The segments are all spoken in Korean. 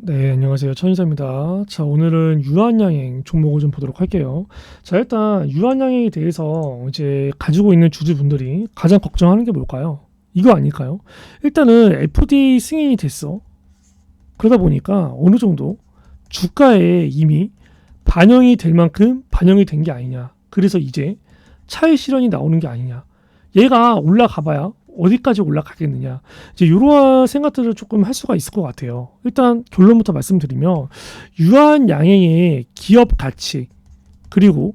네, 안녕하세요. 천인사입니다. 자, 오늘은 유한양행 종목을 좀 보도록 할게요. 자, 일단 유한양행에 대해서 이제 가지고 있는 주주분들이 가장 걱정하는 게 뭘까요? 이거 아닐까요? 일단은 FDA 승인이 됐어. 그러다 보니까 어느 정도 주가에 이미 반영이 될 만큼 반영이 된 게 아니냐. 그래서 이제 차익 실현이 나오는 게 아니냐. 얘가 올라가봐야 어디까지 올라가겠느냐. 이제 이러한 생각들을 조금 할 수가 있을 것 같아요. 일단 결론부터 말씀드리면 유한양행의 기업 가치 그리고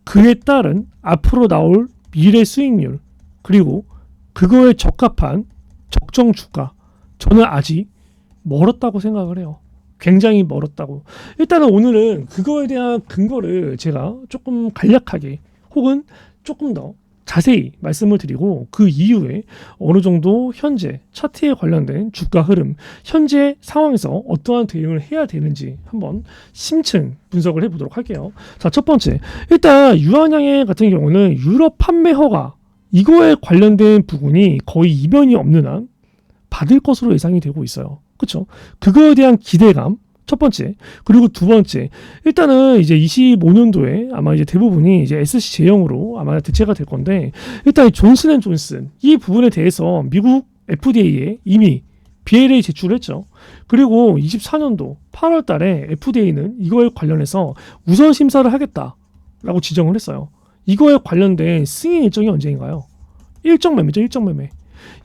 그에 따른 앞으로 나올 미래 수익률 그리고 그거에 적합한 적정 주가 저는 아직 멀었다고 생각을 해요. 굉장히 멀었다고. 일단은 오늘은 그거에 대한 근거를 제가 조금 간략하게 혹은 조금 더 자세히 말씀을 드리고 그 이후에 어느 정도 현재 차트에 관련된 주가 흐름, 현재 상황에서 어떠한 대응을 해야 되는지 한번 심층 분석을 해보도록 할게요. 자, 첫 번째. 일단 유한양행 같은 경우는 유럽 판매 허가 이거에 관련된 부분이 거의 이변이 없는 한 받을 것으로 예상이 되고 있어요. 그렇죠? 그거에 대한 기대감 첫 번째. 그리고 두 번째. 일단은 이제 25년도에 아마 이제 대부분이 이제 SC 제형으로 아마 대체가 될 건데 일단 존슨앤존슨 이 부분에 대해서 미국 FDA에 이미 BLA 제출을 했죠. 그리고 24년도 8월 달에 FDA는 이거에 관련해서 우선 심사를 하겠다라고 지정을 했어요. 이거에 관련된 승인 일정이 언제인가요? 일정 매매죠. 일정 매매.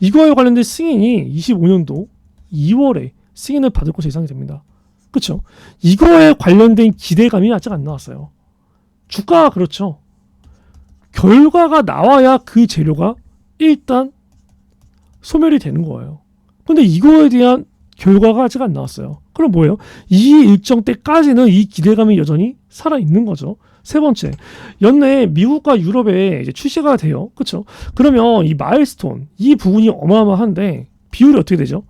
이거에 관련된 승인이 25년도 2월에 승인을 받을 것으로 예상이 됩니다. 그렇죠? 이거에 관련된 기대감이 아직 안 나왔어요. 주가가 그렇죠. 결과가 나와야 그 재료가 일단 소멸이 되는 거예요. 근데 이거에 대한 결과가 아직 안 나왔어요. 그럼 뭐예요? 이 일정 때까지는 이 기대감이 여전히 살아있는 거죠. 세 번째, 연내에 미국과 유럽에 이제 출시가 돼요. 그렇죠? 그러면 이 마일스톤, 이 부분이 어마어마한데 비율이 어떻게 되죠?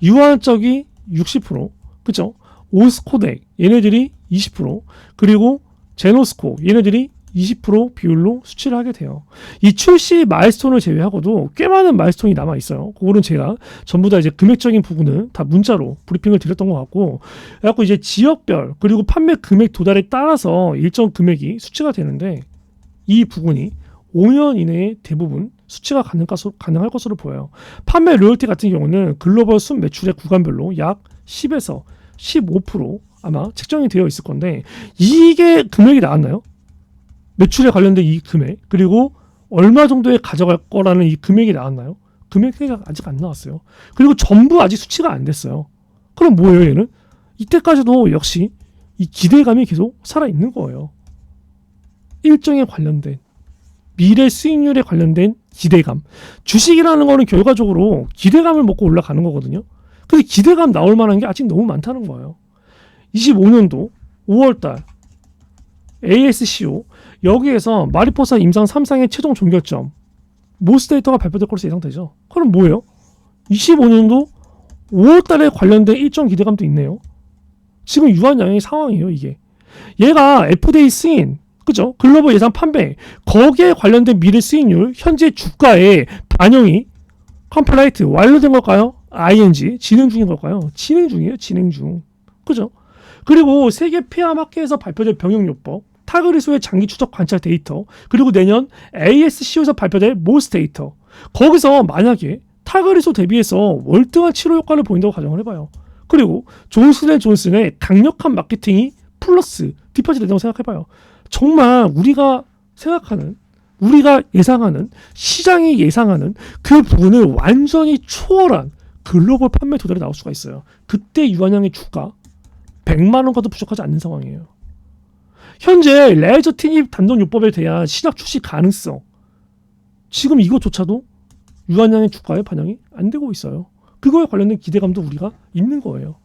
유한 쪽이 60%, 그렇죠? 오스코덱 얘네들이 20%, 그리고 제노스코 얘네들이 20% 비율로 수치를 하게 돼요. 이 출시 마일스톤을 제외하고도 꽤 많은 마일스톤이 남아 있어요. 그거는 제가 전부 다 이제 금액적인 부분은 다 문자로 브리핑을 드렸던 것 같고, 그래갖고 이제 지역별 그리고 판매 금액 도달에 따라서 일정 금액이 수치가 되는데 이 부분이 5년 이내에 대부분 수치가 가능할 것으로 보여요. 판매 로열티 같은 경우는 글로벌 순 매출의 구간별로 약 10에서 15% 아마 책정이 되어 있을 건데 이게 금액이 나왔나요? 매출에 관련된 이 금액 그리고 얼마 정도에 가져갈 거라는 이 금액이 나왔나요? 금액이 아직 안 나왔어요. 그리고 전부 아직 수치가 안 됐어요. 그럼 뭐예요 얘는? 이때까지도 역시 이 기대감이 계속 살아있는 거예요. 일정에 관련된 미래 수익률에 관련된 기대감. 주식이라는 거는 결과적으로 기대감을 먹고 올라가는 거거든요. 근데 기대감 나올 만한 게 아직 너무 많다는 거예요. 25년도 5월달 ASCO 여기에서 마리포사 임상 3상의 최종 종결점 모스 데이터가 발표될 것으로 예상되죠. 그럼 뭐예요? 25년도 5월달에 관련된 일정 기대감도 있네요. 지금 유한양의 상황이에요 이게. 얘가 FDA 승인 그죠? 글로벌 예상 판매 거기에 관련된 미래 수익률 현재 주가의 반영이 컴플라이트 완료된 걸까요? ING 진행 중인 걸까요? 진행 중이에요. 진행 중. 그죠? 그리고 세계 폐암 학회에서 발표될 병역요법 타그리소의 장기 추적 관찰 데이터 그리고 내년 ASCO에서 발표될 모스 데이터 거기서 만약에 타그리소 대비해서 월등한 치료 효과를 보인다고 가정을 해봐요. 그리고 존슨앤존슨의 강력한 마케팅이 플러스 뒷받침 된다고 생각해봐요. 정말 우리가 생각하는 우리가 예상하는 시장이 예상하는 그 부분을 완전히 초월한 글로벌 판매 도달이 나올 수가 있어요. 그때 유한양의 주가 100만 원과도 부족하지 않는 상황이에요. 현재 레이저 티닙 단독요법에 대한 신약 출시 가능성 지금 이것조차도 유한양의 주가에 반영이 안 되고 있어요. 그거에 관련된 기대감도 우리가 있는 거예요.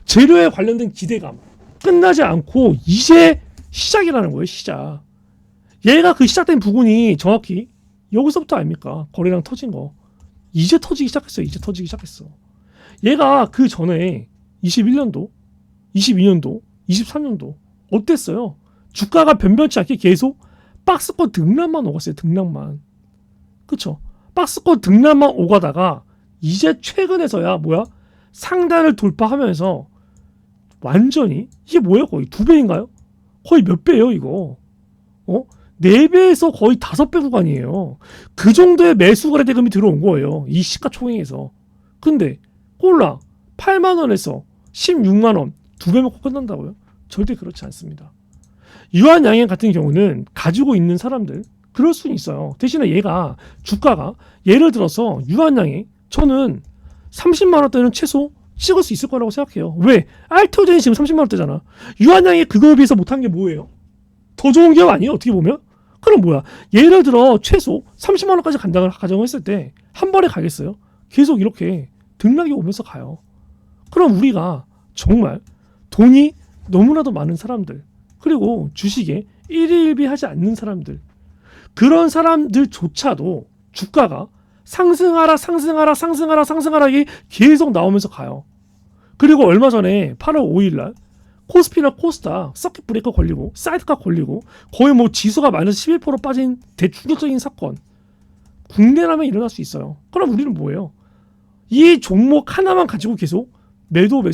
재료에 관련된 기대감 끝나지 않고 이제 시작이라는 거예요. 시작. 얘가 그 시작된 부분이 정확히 여기서부터 아닙니까? 거래량 터진 거. 이제 터지기 시작했어요. 이제 터지기 시작했어. 얘가 그 전에 21년도, 22년도, 23년도 어땠어요? 주가가 변변치 않게 계속 박스권 등락만 오갔어요. 등락만. 그쵸? 박스권 등락만 오가다가 이제 최근에서야 뭐야? 상단을 돌파하면서 완전히 이게 뭐예요? 거의 2배인가요? 거의 몇 배예요 이거? 4배에서 거의 5배 구간이에요. 그 정도의 매수 거래 대금이 들어온 거예요. 이 시가총액에서. 근데 콜라 8만 원에서 16만 원 2배 먹고 끝난다고요? 절대 그렇지 않습니다. 유한양행 같은 경우는 가지고 있는 사람들 그럴 수는 있어요. 대신에 얘가 주가가 예를 들어서 유한양행 저는 30만 원대는 최소 찍을 수 있을 거라고 생각해요. 왜? 알테오젠이 지금 30만 원대잖아. 유한양이 그거에 비해서 못한 게 뭐예요? 더 좋은 기업 아니에요? 어떻게 보면? 그럼 뭐야? 예를 들어 최소 30만 원까지 간다고 가정했을 때 한 번에 가겠어요? 계속 이렇게 등락이 오면서 가요. 그럼 우리가 정말 돈이 너무나도 많은 사람들 그리고 주식에 일희일비하지 않는 사람들 그런 사람들조차도 주가가 상승하라 이게 계속 나오면서 가요. 그리고 얼마 전에 8월 5일날 코스피나 코스닥 서킷 브레이커 걸리고 사이드카 걸리고 거의 뭐 지수가 마이너스 11% 빠진 대충격적인 사건 국내라면 일어날 수 있어요. 그럼 우리는 뭐예요? 이 종목 하나만 가지고 계속 매도를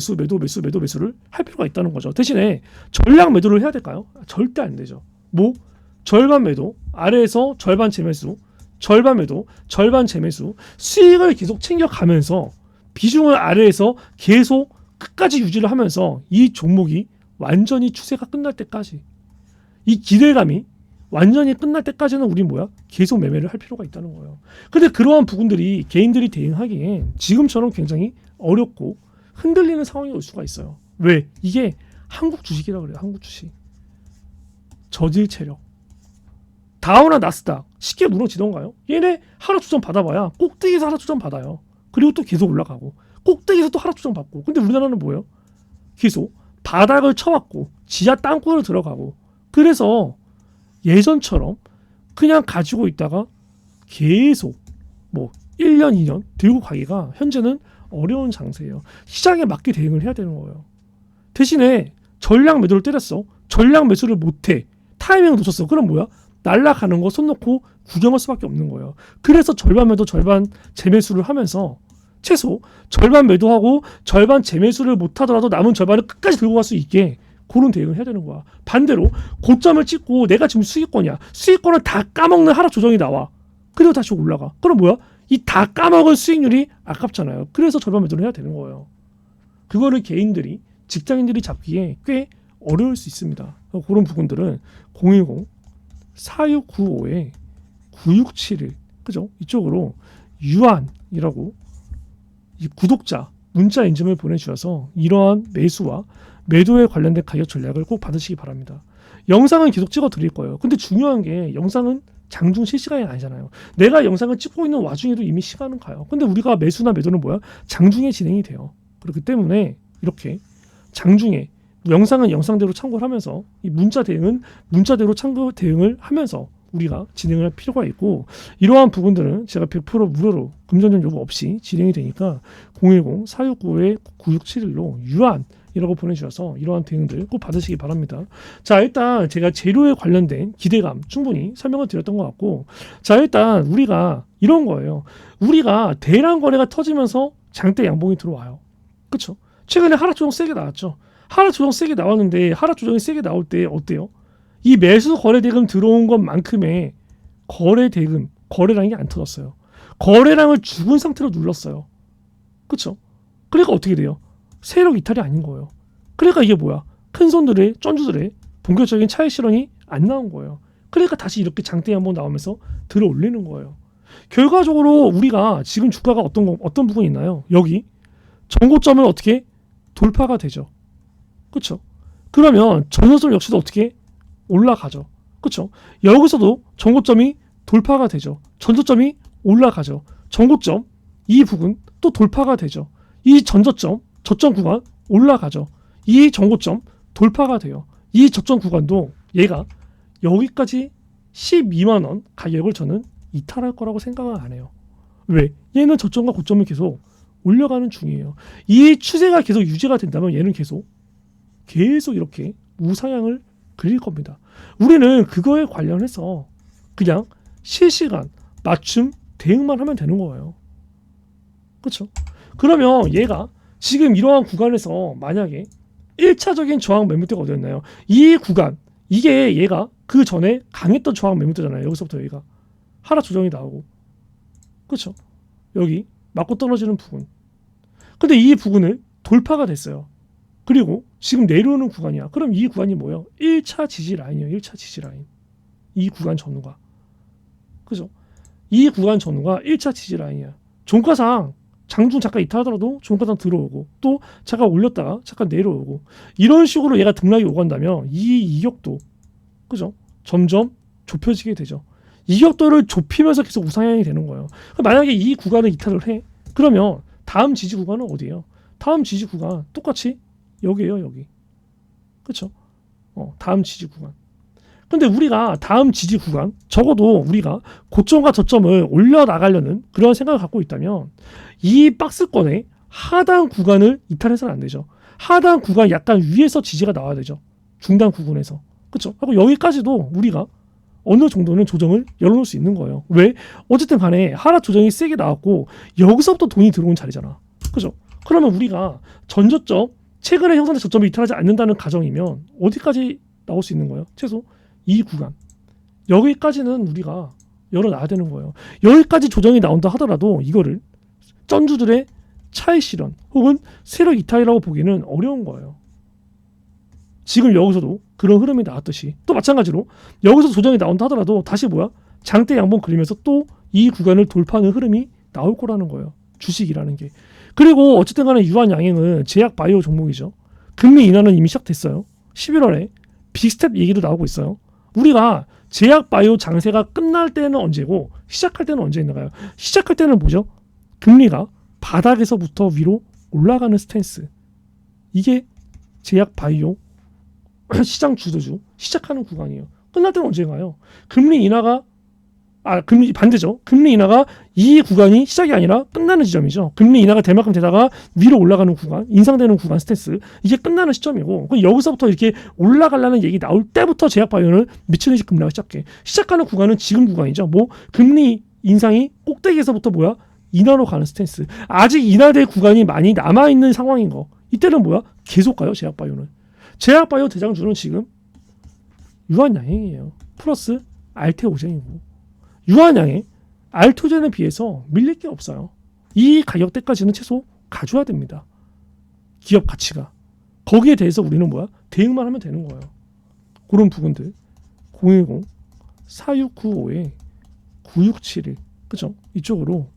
할 필요가 있다는 거죠. 대신에 전량 매도를 해야 될까요? 절대 안 되죠. 뭐 절반 매도 아래에서 절반 재매수 절반 매도 절반 재매수 수익을 계속 챙겨가면서 비중을 아래에서 계속 끝까지 유지를 하면서 이 종목이 완전히 추세가 끝날 때까지 이 기대감이 완전히 끝날 때까지는 우리 뭐야? 계속 매매를 할 필요가 있다는 거예요. 근데 그러한 부분들이 개인들이 대응하기엔 지금처럼 굉장히 어렵고 흔들리는 상황이 올 수가 있어요. 왜? 이게 한국 주식이라 그래요. 한국 주식. 저질 체력. 다우나 나스닥 쉽게 무너지던가요? 얘네 하락 추정 받아봐야 꼭대기에서 하락 추정 받아요. 그리고 또 계속 올라가고 꼭대기에서 또 하락 추정 받고. 근데 우리나라는 뭐예요? 계속 바닥을 쳐왔고 지하 땅굴을 들어가고 그래서 예전처럼 그냥 가지고 있다가 계속 뭐 1년 2년 들고 가기가 현재는 어려운 장세예요. 시장에 맞게 대응을 해야 되는 거예요. 대신에 전량 매도를 때렸어. 전량 매수를 못해. 타이밍을 놓쳤어. 그럼 뭐야? 날아가는 거 손 놓고 구경할 수밖에 없는 거예요. 그래서 절반 매도 절반 재매수를 하면서 최소 절반 매도하고 절반 재매수를 못하더라도 남은 절반을 끝까지 들고 갈 수 있게 그런 대응을 해야 되는 거야. 반대로 고점을 찍고 내가 지금 수익권이야. 수익권을 다 까먹는 하락 조정이 나와. 그리고 다시 올라가. 그럼 뭐야? 이 다 까먹은 수익률이 아깝잖아요. 그래서 절반 매도를 해야 되는 거예요. 그거를 개인들이 직장인들이 잡기에 꽤 어려울 수 있습니다. 그런 부분들은 010-4695-9671 그죠? 이쪽으로 유한이라고 이 구독자 문자 인증을 보내주셔서 이러한 매수와 매도에 관련된 가격 전략을 꼭 받으시기 바랍니다. 영상은 계속 찍어 드릴 거예요. 근데 중요한 게 영상은 장중 실시간이 아니잖아요. 내가 영상을 찍고 있는 와중에도 이미 시간은 가요. 근데 우리가 매수나 매도는 뭐야? 장중에 진행이 돼요. 그렇기 때문에 이렇게 장중에 영상은 영상대로 참고를 하면서 이 문자 대응은 문자대로 참고 대응을 하면서 우리가 진행을 할 필요가 있고 이러한 부분들은 제가 100% 무료로 금전전 요구 없이 진행이 되니까 010-4695-9671로 유한이라고 보내주셔서 이러한 대응들 꼭 받으시기 바랍니다. 자, 일단 제가 재료에 관련된 기대감 충분히 설명을 드렸던 것 같고 자, 일단 우리가 이런 거예요. 우리가 대량 거래가 터지면서 장대 양봉이 들어와요. 그렇죠? 최근에 하락 조정 세게 나왔죠. 하락 조정 세게 나왔는데 하락 조정이 세게 나올 때 어때요? 이 매수 거래 대금 들어온 것만큼의 거래 대금, 거래량이 안 터졌어요. 거래량을 죽은 상태로 눌렀어요. 그렇죠? 그러니까 어떻게 돼요? 세력 이탈이 아닌 거예요. 그러니까 이게 뭐야? 큰 손들의 쩐주들의 본격적인 차익 실현이 안 나온 거예요. 그러니까 다시 이렇게 장대 한번 나오면서 들어 올리는 거예요. 결과적으로 우리가 지금 주가가 어떤 부분이 있나요? 여기 전고점을 어떻게 돌파가 되죠. 그렇죠? 그러면 전고점 역시도 어떻게 올라가죠. 그렇죠? 여기서도 전고점이 돌파가 되죠. 전저점이 올라가죠. 전고점 이 부분 또 돌파가 되죠. 이 전저점 저점 구간 올라가죠. 이 전고점 돌파가 돼요. 이 저점 구간도 얘가 여기까지 12만 원 가격을 저는 이탈할 거라고 생각은 안 해요. 왜? 얘는 저점과 고점을 계속 올려가는 중이에요. 이 추세가 계속 유지가 된다면 얘는 계속 이렇게 우상향을 그릴 겁니다. 우리는 그거에 관련해서 그냥 실시간 맞춤 대응만 하면 되는 거예요. 그렇죠? 그러면 얘가 지금 이러한 구간에서 만약에 1차적인 저항 매물대가 어디였나요? 이 구간. 이게 얘가 그 전에 강했던 저항 매물대잖아요. 여기서부터 여기가 하락 조정이 나오고, 그렇죠? 여기 맞고 떨어지는 부분. 근데 이 부분을 돌파가 됐어요. 그리고 지금 내려오는 구간이야. 그럼 이 구간이 뭐예요? 1차 지지 라인이에요. 1차 지지 라인. 이 구간 전후가. 그죠? 이 구간 전후가 1차 지지 라인이야. 종가상 장중 잠깐 이탈하더라도 종가상 들어오고 또 잠깐 올렸다가 잠깐 내려오고 이런 식으로 얘가 등락이 오간다면 이 이격도, 그죠? 점점 좁혀지게 되죠. 이격도를 좁히면서 계속 우상향이 되는 거예요. 만약에 이 구간을 이탈을 해. 그러면 다음 지지 구간은 어디예요? 다음 지지 구간 똑같이 여기에요. 여기. 그렇죠? 다음 지지 구간. 근데 우리가 다음 지지 구간, 적어도 우리가 고점과 저점을 올려나가려는 그런 생각을 갖고 있다면 이 박스권의 하단 구간을 이탈해서는 안 되죠. 하단 구간 약간 위에서 지지가 나와야 되죠. 중단 구간에서. 그렇죠? 하고 여기까지도 우리가 어느 정도는 조정을 열어놓을 수 있는 거예요. 왜? 어쨌든 간에 하락 조정이 세게 나왔고 여기서부터 돈이 들어온 자리잖아. 그죠? 그러면 우리가 전저점, 최근에 형성된 저점을 이탈하지 않는다는 가정이면 어디까지 나올 수 있는 거예요? 최소 이 구간. 여기까지는 우리가 열어놔야 되는 거예요. 여기까지 조정이 나온다 하더라도 이거를 쩐주들의 차익 실현 혹은 세력 이탈이라고 보기는 어려운 거예요. 지금 여기서도 그런 흐름이 나왔듯이 또 마찬가지로 여기서 조정이 나온다 하더라도 다시 뭐야? 장대 양봉 그리면서 또 이 구간을 돌파하는 흐름이 나올 거라는 거예요. 주식이라는 게. 그리고 어쨌든 간에 유한양행은 제약 바이오 종목이죠. 금리 인하는 이미 시작됐어요. 11월에 빅스텝 얘기도 나오고 있어요. 우리가 제약 바이오 장세가 끝날 때는 언제고 시작할 때는 언제 있나요? 시작할 때는 뭐죠? 금리가 바닥에서부터 위로 올라가는 스탠스. 이게 제약 바이오 시장 주도주 시작하는 구간이에요. 끝날 때는 언제인가요? 금리 인하가 금리 반대죠. 금리 인하가 이 구간이 시작이 아니라 끝나는 지점이죠. 금리 인하가 될 만큼 되다가 위로 올라가는 구간, 인상되는 구간 스탠스. 이게 끝나는 시점이고 여기서부터 이렇게 올라가려는 얘기 나올 때부터 제약 바이오는 미친 듯이 급락을 시작해. 시작하는 구간은 지금 구간이죠. 뭐 금리 인상이 꼭대기에서부터 뭐야? 인하로 가는 스탠스. 아직 인하될 구간이 많이 남아있는 상황인 거. 이때는 뭐야? 계속 가요. 제약 바이오는. 제약 바이오 대장주는 지금 유한양행이에요. 플러스 알테오젠이고. 유한양행, 알토젠에 비해서 밀릴 게 없어요. 이 가격대까지는 최소 가져야 됩니다. 기업 가치가. 거기에 대해서 우리는 뭐야? 대응만 하면 되는 거예요. 그런 부분들. 010-4695-9671. 그죠? 이쪽으로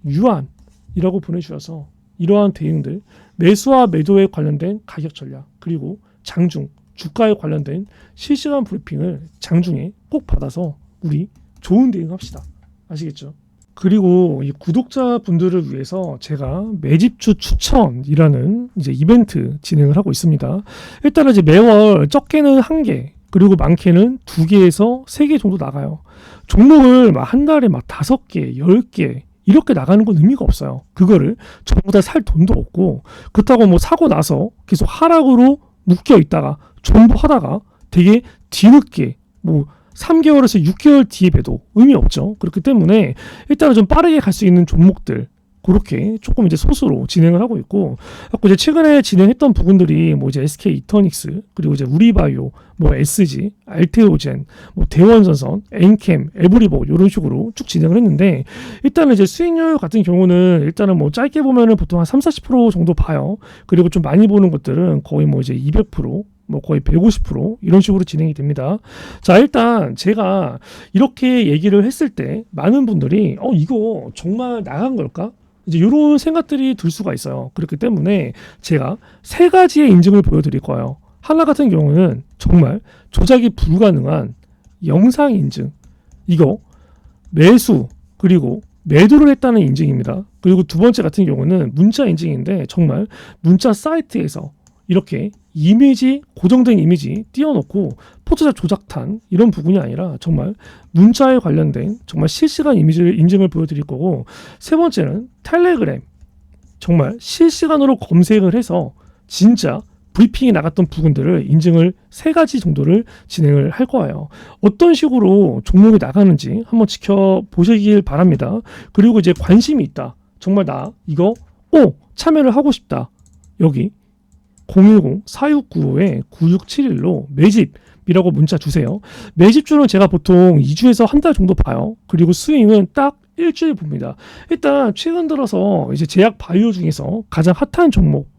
유한이라고 보내주셔서 이러한 대응들, 매수와 매도에 관련된 가격 전략, 그리고 장중, 주가에 관련된 실시간 브리핑을 장중에 꼭 받아서 우리 좋은 대응합시다. 아시겠죠? 그리고 이 구독자분들을 위해서 제가 매집주 추천이라는 이제 이벤트 진행을 하고 있습니다. 일단은 이제 매월 적게는 1개, 그리고 많게는 2개에서 3개 정도 나가요. 종목을 막 한 달에 막 5개, 10개 이렇게 나가는 건 의미가 없어요. 그거를 전부 다 살 돈도 없고, 그렇다고 뭐 사고 나서 계속 하락으로 묶여 있다가 전부 하다가 되게 뒤늦게 뭐 3개월에서 6개월 뒤에 봬도 의미 없죠. 그렇기 때문에 일단은 좀 빠르게 갈 수 있는 종목들 그렇게 조금 이제 소수로 진행을 하고 있고, 이제 최근에 진행했던 부분들이 뭐 이제 SK 이터닉스, 그리고 이제 우리바이오, 뭐 SG, 알테오젠, 뭐 대원전선, 엔캠, 에브리보 이런 식으로 쭉 진행을 했는데, 일단은 이제 수익률 같은 경우는 일단은 뭐 짧게 보면은 보통 한 30-40% 정도 봐요. 그리고 좀 많이 보는 것들은 거의 뭐 이제 200%, 뭐 거의 150% 이런 식으로 진행이 됩니다. 자, 일단 제가 이렇게 얘기를 했을 때 많은 분들이 이거 정말 나간 걸까? 이제 이런 생각들이 들 수가 있어요. 그렇기 때문에 제가 3가지의 인증을 보여드릴 거예요. 하나 같은 경우는 정말 조작이 불가능한 영상 인증. 이거 매수 그리고 매도를 했다는 인증입니다. 그리고 두 번째 같은 경우는 문자 인증인데 정말 문자 사이트에서 이렇게 이미지, 고정된 이미지 띄워놓고 포토샵 조작탄 이런 부분이 아니라 정말 문자에 관련된 정말 실시간 이미지를 인증을 보여드릴 거고, 세 번째는 텔레그램, 정말 실시간으로 검색을 해서 진짜 브리핑이 나갔던 부분들을 인증을 3가지 정도를 진행을 할 거예요. 어떤 식으로 종목이 나가는지 한번 지켜보시길 바랍니다. 그리고 이제 관심이 있다, 정말 나 이거 꼭 참여를 하고 싶다, 여기 010-4695-9671로 매집이라고 문자 주세요. 매집주는 제가 보통 2주에서 한 달 정도 봐요. 그리고 스윙은 딱 일주일 봅니다. 일단 최근 들어서 이제 제약 바이오 중에서 가장 핫한 종목,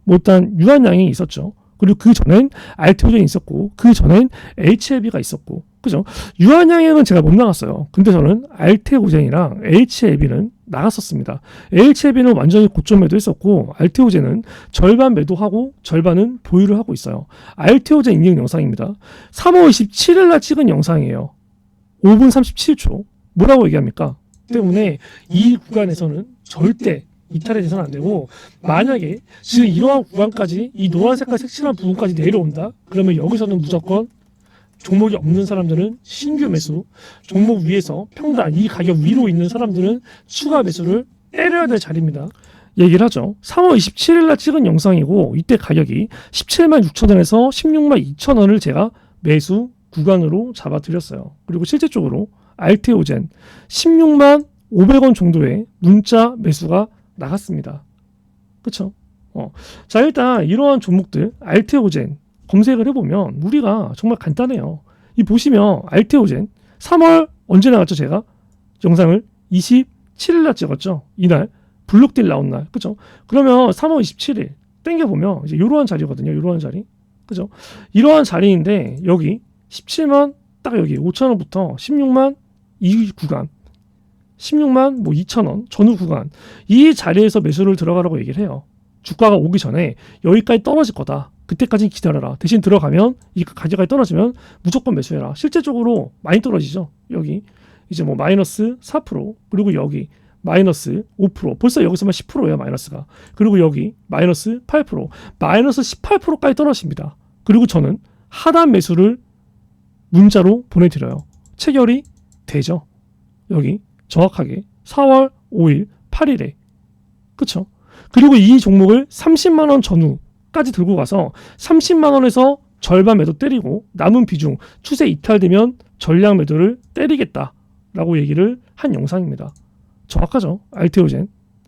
뭐 일단 유한양이 있었죠. 그리고 그 전엔 알테오젠이 있었고, 그 전엔 HLB가 있었고, 그죠? 유한양행은 제가 못 나갔어요. 근데 저는 알테오젠이랑 HLB는 나갔었습니다. HLB는 완전히 고점 매도했었고, 알테오젠은 절반 매도하고 절반은 보유를 하고 있어요. 알테오젠 인증 영상입니다. 3월 27일 날 찍은 영상이에요. 5분 37초. 뭐라고 얘기합니까? 때문에 이 구간에서는 절대 이탈이 돼서는 안 되고, 만약에 지금 이러한 구간까지 이 노란 색깔 색칠한 부분까지 내려온다? 그러면 여기서는 무조건 종목이 없는 사람들은 신규 매수, 종목 위에서 평단 이 가격 위로 있는 사람들은 추가 매수를 때려야 될 자리입니다. 얘기를 하죠. 3월 27일 날 찍은 영상이고, 이때 가격이 17만 6천 원에서 16만 2천 원을 제가 매수 구간으로 잡아드렸어요. 그리고 실제적으로 알테오젠 16만 500원 정도의 문자 매수가 나갔습니다. 그쵸? 자, 일단 이러한 종목들 알테오젠 검색을 해보면 우리가 정말 간단해요. 이 보시면 알테오젠 3월 언제 나갔죠? 제가 영상을 27일 날 찍었죠. 이날 블록딜 나온 날. 그죠? 그러면 3월 27일 땡겨보면 이제 이러한 자리거든요. 이러한 자리. 그죠? 이러한 자리인데 여기 17만 딱 여기 5천원부터 16만 이 구간 16만 뭐 2천원 전후 구간 이 자리에서 매수를 들어가라고 얘기를 해요. 주가가 오기 전에 여기까지 떨어질 거다. 그때까지 기다려라. 대신 들어가면 이 가격까지 떨어지면 무조건 매수해라. 실제적으로 많이 떨어지죠. 여기 이제 뭐 마이너스 4% 그리고 여기 마이너스 5% 벌써 여기서만 10%예요. 마이너스가. 그리고 여기 마이너스 8% 마이너스 18%까지 떨어집니다. 그리고 저는 하단 매수를 문자로 보내드려요. 체결이 되죠. 여기 정확하게 4월 5일 8일에 그쵸? 그리고 이 종목을 30만원 전후까지 들고 가서 30만원에서 절반 매도 때리고 남은 비중 추세 이탈되면 전량 매도를 때리겠다라고 얘기를 한 영상입니다. 정확하죠? 알테오젠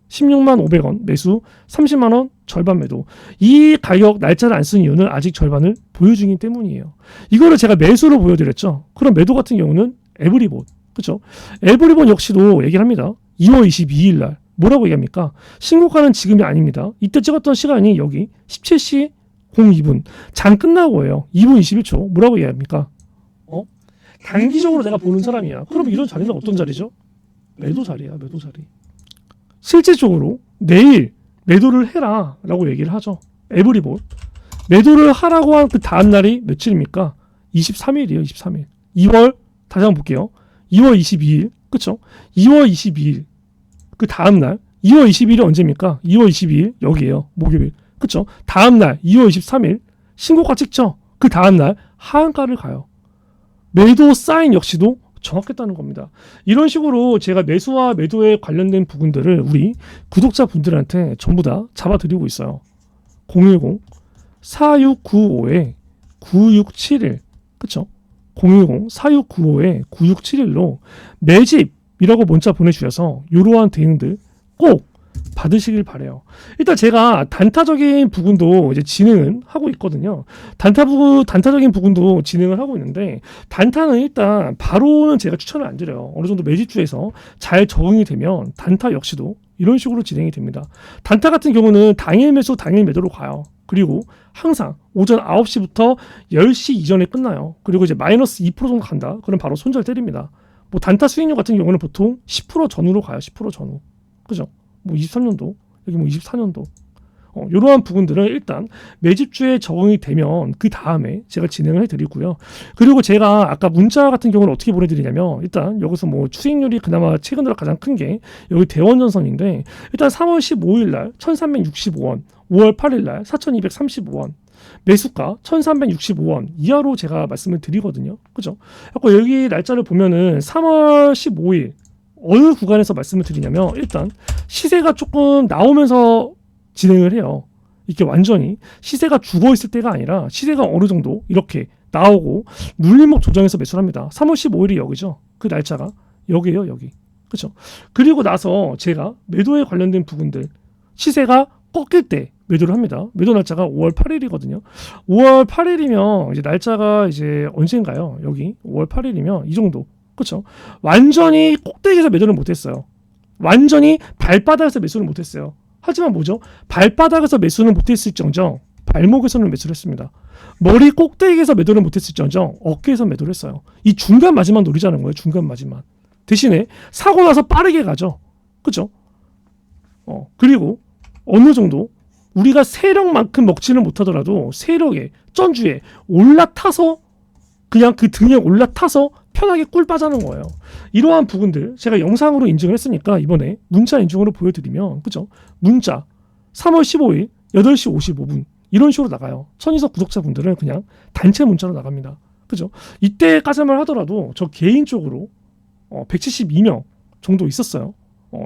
16만 500원 매수 30만원 절반 매도. 이 가격 날짜를 안 쓴 이유는 아직 절반을 보유 중이기 때문이에요. 이거를 제가 매수로 보여드렸죠. 그럼 매도 같은 경우는 에브리봇. 그렇죠? 에브리봇 역시도 얘기를 합니다. 2월 22일 날 뭐라고 얘기합니까? 신고가는 지금이 아닙니다. 이때 찍었던 시간이 여기 17시 02분 장 끝나고예요. 2분 21초 뭐라고 얘기합니까? 단기적으로 내가 보는 사람이야. 그럼 이런 자리는 어떤 자리죠? 매도 자리야. 매도 자리. 실제적으로 내일 매도를 해라 라고 얘기를 하죠. 에브리봇 매도를 하라고 한 그 다음날이 며칠입니까? 23일이에요. 23일 2월 다시 한번 볼게요. 2월 22일 그쵸? 2월 22일 그 다음날 2월 22일이 언제입니까? 2월 22일 여기에요. 목요일 그쵸? 다음날 2월 23일 신고가 찍죠? 그 다음날 하한가를 가요. 매도 사인 역시도 정확했다는 겁니다. 이런 식으로 제가 매수와 매도에 관련된 부분들을 우리 구독자분들한테 전부 다 잡아드리고 있어요. 010-4695-9671 그쵸? 010-4695-9671로 매집이라고 문자 보내주셔서 이러한 대응들 꼭 받으시길 바래요. 일단 제가 단타적인 부분도 이제 진행은 하고 있거든요. 단타적인 부분도 진행을 하고 있는데 단타는 일단 바로는 제가 추천을 안 드려요. 어느 정도 매집주에서 잘 적응이 되면 단타 역시도 이런 식으로 진행이 됩니다. 단타 같은 경우는 당일 매수 당일 매도로 가요. 그리고 항상 오전 9시부터 10시 이전에 끝나요. 그리고 이제 마이너스 2% 정도 간다. 그럼 바로 손절 때립니다. 뭐 단타 수익률 같은 경우는 보통 10% 전후로 가요. 10% 전후. 그죠? 뭐 23년도, 여기 뭐 24년도. 이러한 부분들은 일단 매집주에 적응이 되면 그 다음에 제가 진행을 해드리고요. 그리고 제가 아까 문자 같은 경우는 어떻게 보내드리냐면 일단 여기서 뭐 수익률이 그나마 최근 들어 가장 큰 게 여기 대원전선인데 일단 3월 15일 날 1365원, 5월 8일 날 4235원, 매수가 1365원 이하로 제가 말씀을 드리거든요. 그죠? 여기 날짜를 보면은 3월 15일 어느 구간에서 말씀을 드리냐면 일단 시세가 조금 나오면서 진행을 해요. 이게 완전히 시세가 죽어 있을 때가 아니라 시세가 어느 정도 이렇게 나오고 눌림목 조정해서 매수를 합니다. 3월 15일이 여기죠. 그 날짜가 여기에요. 여기. 그렇죠? 그리고 나서 제가 매도에 관련된 부분들 시세가 꺾일 때 매도를 합니다. 매도 날짜가 5월 8일이거든요. 5월 8일이면 이제 날짜가 이제 언젠가요? 여기 5월 8일이면 이 정도. 그렇죠? 완전히 꼭대기에서 매도를 못했어요. 완전히 발바닥에서 매수를 못했어요. 하지만 뭐죠? 발바닥에서 매수는 못했을정정 발목에서는 매수를 했습니다. 머리 꼭대기에서 매도를 못했을정정 어깨에서 매도를 했어요. 이 중간 마지막 노리자는 거예요. 중간 마지막. 대신에 사고 나서 빠르게 가죠. 그렇죠? 그리고 어느 정도 우리가 세력만큼 먹지는 못하더라도 세력에 전주에 올라타서 그냥 그 등에 올라타서 편하게 꿀 빠자는 거예요. 이러한 부분들 제가 영상으로 인증을 했으니까 이번에 문자 인증으로 보여드리면 그죠? 문자 3월 15일 8시 55분 이런 식으로 나가요. 천이석 구독자분들은 그냥 단체 문자로 나갑니다. 그죠? 이때까지만 하더라도 저 개인적으로 172명 정도 있었어요.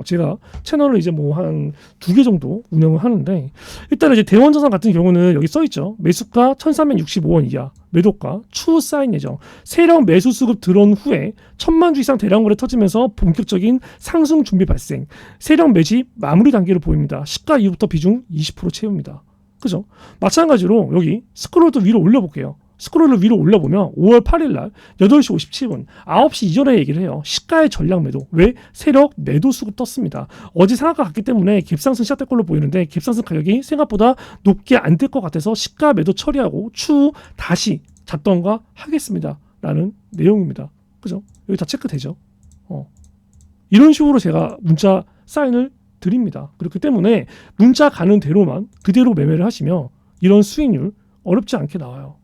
제가 채널을 이제 뭐 한 2개 정도 운영을 하는데 일단은 이제 대원전선 같은 경우는 여기 써 있죠. 매수가 1365원 이하, 매도가 추후 사인 예정. 세력 매수 수급 들어온 후에 1000만 주 이상 대량 거래 터지면서 본격적인 상승 준비 발생. 세력 매집 마무리 단계를 보입니다. 시가 이후부터 비중 20% 채웁니다. 그죠? 마찬가지로 여기 스크롤도 위로 올려볼게요. 스크롤을 위로 올려보면 5월 8일 날 8시 57분 9시 이전에 얘기를 해요. 시가의 전량 매도. 왜? 세력 매도 수급 떴습니다. 어제 상한가 갔기 때문에 갭상승 시작될 걸로 보이는데 갭상승 가격이 생각보다 높게 안 될 것 같아서 시가 매도 처리하고 추후 다시 잡던가 하겠습니다. 라는 내용입니다. 그죠? 여기 다 체크되죠? 이런 식으로 제가 문자 사인을 드립니다. 그렇기 때문에 문자 가는 대로만 그대로 매매를 하시면 이런 수익률 어렵지 않게 나와요.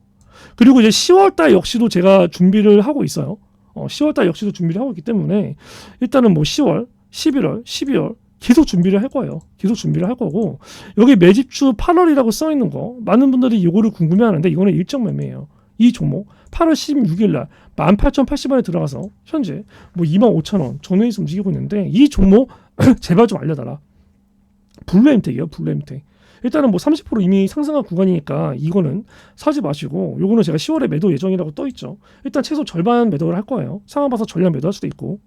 그리고 이제 10월달 역시도 제가 준비를 하고 있어요. 10월달 역시도 준비를 하고 있기 때문에 일단은 뭐 10월, 11월, 12월 계속 준비를 할 거예요. 계속 준비를 할 거고 여기 매집주 8월이라고 써 있는 거 많은 분들이 이거를 궁금해하는데 이거는 일정 매매예요. 이 종목 8월 16일 날 18,080원에 들어가서 현재 뭐 25,000원 전후에서 움직이고 있는데 이 종목 제발 좀 알려달라. 블루엠텍이에요. 블루엠텍. 일단은 뭐 30% 이미 상승한 구간이니까 이거는 사지 마시고 요거는 제가 10월에 매도 예정이라고 떠 있죠. 일단 최소 절반 매도를 할 거예요. 상황 봐서 전량 매도할 수도 있고.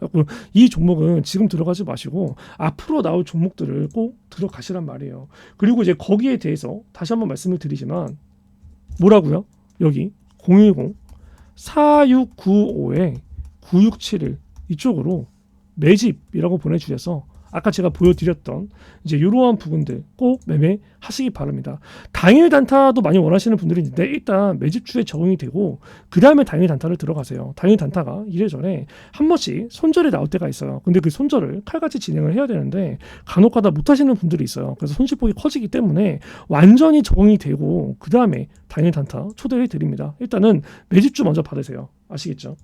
이 종목은 지금 들어가지 마시고 앞으로 나올 종목들을 꼭 들어가시란 말이에요. 그리고 이제 거기에 대해서 다시 한번 말씀을 드리지만 뭐라고요? 여기 010-4695에 9671 이쪽으로 매집이라고 보내주셔서 아까 제가 보여드렸던 이제 이러한 부분들 꼭 매매하시기 바랍니다. 당일 단타도 많이 원하시는 분들이 있는데 일단 매집주에 적응이 되고 그 다음에 당일 단타를 들어가세요. 당일 단타가 이래저래 한 번씩 손절이 나올 때가 있어요. 근데 그 손절을 칼같이 진행을 해야 되는데 간혹가다 못하시는 분들이 있어요. 그래서 손실폭이 커지기 때문에 완전히 적응이 되고 그 다음에 당일 단타 초대해 드립니다. 일단은 매집주 먼저 받으세요. 아시겠죠?